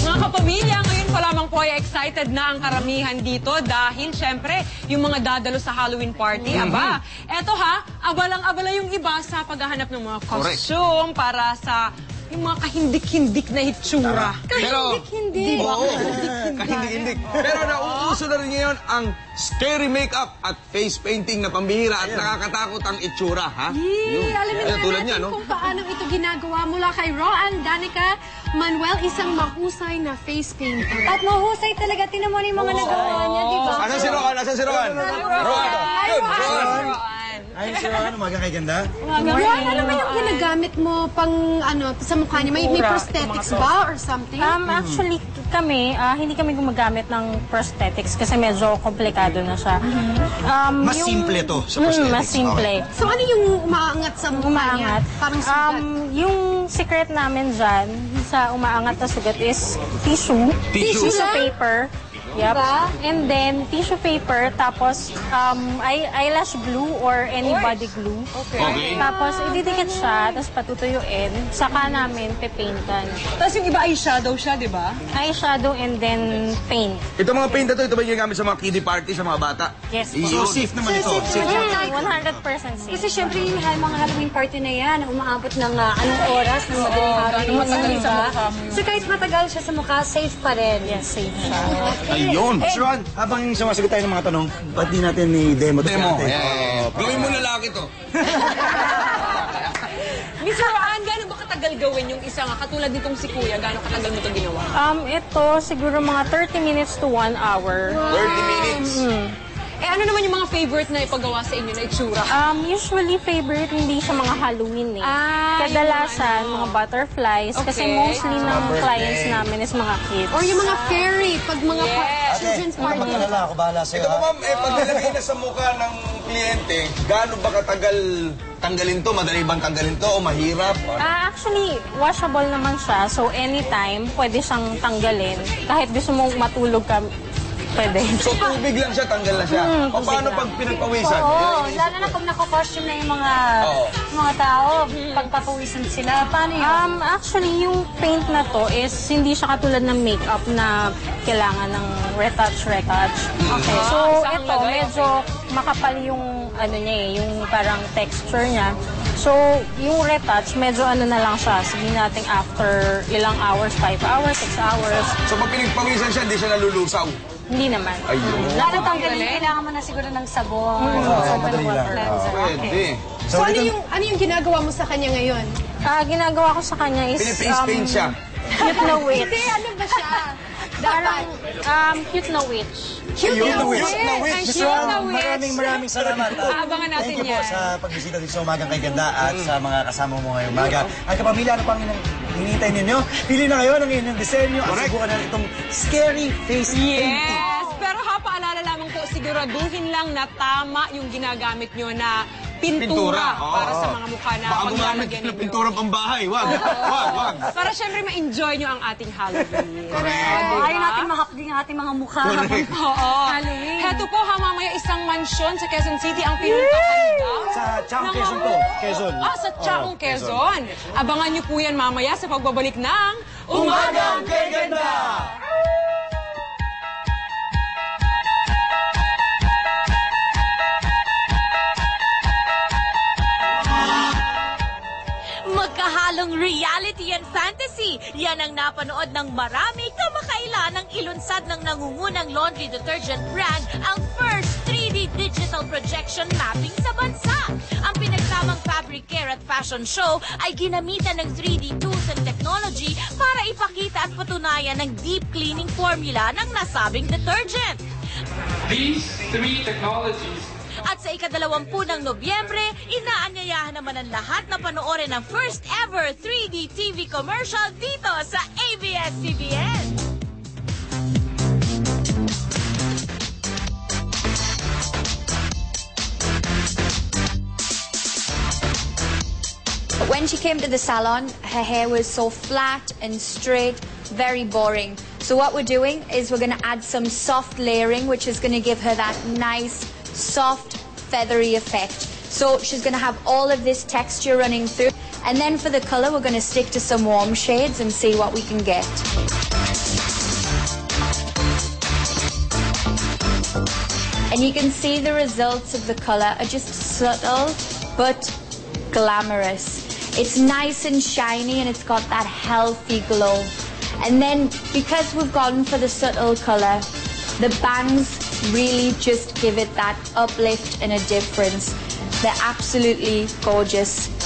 Mga kapamilya, ngayon pa lamang po ay excited na ang karamihan dito dahil syempre yung mga dadalo sa Halloween party, aba, eto ha, abalang-abala yung iba sa paghahanap ng mga costume para sa yung mga kahindik-hindik na hitsura. Kahindik-hindik. Oo, kahindik-hindik. Pero nauuso na rin ngayon ang scary makeup at face painting na pambihira at nakakatakot ang itsura, ha? Alamin na natin kung paano ito ginagawa mula kay Roan Danica Manuel, isang mahusay na face painter. At mahusay talaga. Tinan mo yung mga nagawa niya, di ba? Asan si Roan? Asan si Roan? Roan! Ay, si Roan, umaga kay ganda. Roan, ano ba yung ginagamit mo pang ano sa mukha niya? May prosthetics ba or something? Actually, kami, hindi kami gumagamit ng prosthetics kasi medyo komplikado na siya. Mas simple to sa prosthetics. Mas simple. So ano yung umaangat sa mukha niya? Parang sugat? Yung secret namin dyan sa umaangat na sugat is tissue. Tissue paper. Yep. And then, tissue paper, tapos eyelash glue or any body glue. Okay. Tapos, ididikit siya, tapos patutuyuin. Saka namin, pipaintan. Tapos yung iba eyeshadow siya, di ba? Eyeshadow and then paint. Ito mga paint na ito ba yung ginagamit sa mga kiddie party, sa mga bata? Yes. So, safe naman ito. 100% safe. Kasi syempre yung mga Halloween party na yan, umaabot ng anong oras, ng madaling araw. matagal sa mukha mo yun. So kahit matagal siya sa mukha, safe pa rin. Yes, safe siya. Ayun! Sir Roan, habang sumasagot tayo ng mga tanong, ba't di natin i-demo to? Demo. Gawin mo lalaki to. Mr. Roan, gano'n ba katagal gawin yung isang katulad nitong si Kuya? Gano'n katagal mo ito ginawa? Ito, siguro mga 30 minutes to 1 hour. 30 minutes. Eh ano naman yung mga favorite na ipagawa sa inyo na itsura? Usually favorite, hindi siya mga Halloween eh. Kadalasan, mga butterflies. Kasi mostly ng clients namin is mga kids. Or yung mga fairy, pag mga children's Ate, party. mag-alala ako, bahala sa'yo. Ito po ma'am, pag nilagay na sa mukha ng kliyente, gaano ba katagal tanggalin to? Madali bang tanggalin to o mahirap? Actually, washable naman siya. So, anytime, pwede siyang tanggalin. Kahit gusto mong matulog ka, pwede. So tubig lang siya, tanggal na siya. Paano pag pinagpawisan? Oo, lalo na kung nako-costume na yung mga tao, pagpapawisan sila, paano yun? Actually, yung paint na to is hindi siya katulad ng makeup na kailangan ng retouch. Okay. So, ito, medyo makapal yung ano niya eh, yung parang texture niya. So, yung retouch, medyo ano na lang siya. Sabihin natin after ilang hours, 5 hours, 6 hours. So pag pinagpawisan siya, hindi siya nalulusaw? Hindi naman. Ayun. Lalo tanggalin, kailangan mo na siguro ng sabon. Madali lang. Pwede. So ano yung ginagawa mo sa kanya ngayon? Ginagawa ko sa kanya is Piniface paint siya. cute na witch. Hindi, ano ba siya? Parang cute na witch. Cute na witch. Mr. Roan, maraming salamat. Aabangan natin Thank you po yan. sa pagbisita dito sa Umagang Kay Ganda at sa mga kasama mo ngayong umaga. At kapamilya, ano pang hinihintay ninyo? Pili na kayo ng inyong disenyo at subukan na itong scary face painting. Yes! Pero paalala lamang po, siguraduhin lang na tama yung ginagamit nyo na pintura para sa mga mukha na Baka gumamit paglalagyan ng ninyo. pintura pambahay. Wag. Para syempre ma-enjoy nyo ang ating Halloween. Ayaw natin mahapding ang ating mga mukha. Oo. Halloween. Heto po ha, mamaya isang mansyon sa Quezon City ang pinuntahan daw. Sa Chaong Quezon to. Quezon. Sa Chaong Quezon. Abangan nyo po yan mamaya sa pagbabalik ng Umagang Kay Ganda! Magkahalong reality and fantasy. Yan ang napanood ng marami kamakailan ang ilunsad ng nangungunang laundry detergent brand ang first 3D digital projection mapping sa bansa. Ang pinagsamang fabric care at fashion show ay ginamitan ng 3D tools and technology para ipakita at patunayan ang deep cleaning formula ng nasabing detergent. These three technologies At sa ika-20 ng Nobyembre, inaanyayahan naman ang lahat na panoorin ang first ever 3D TV commercial dito sa ABS-CBN. When she came to the salon, her hair was so flat and straight, very boring. So what we're doing is we're going to add some soft layering, which is going to give her that nice, soft, feathery effect. So she's going to have all of this texture running through, And then for the color, we're going to stick to some warm shades and see what we can get. And you can see the results of the color are just subtle but glamorous. It's nice and shiny and it's got that healthy glow. And then because we've gone for the subtle color, the bangs really just give it that uplift and a difference. They're absolutely gorgeous.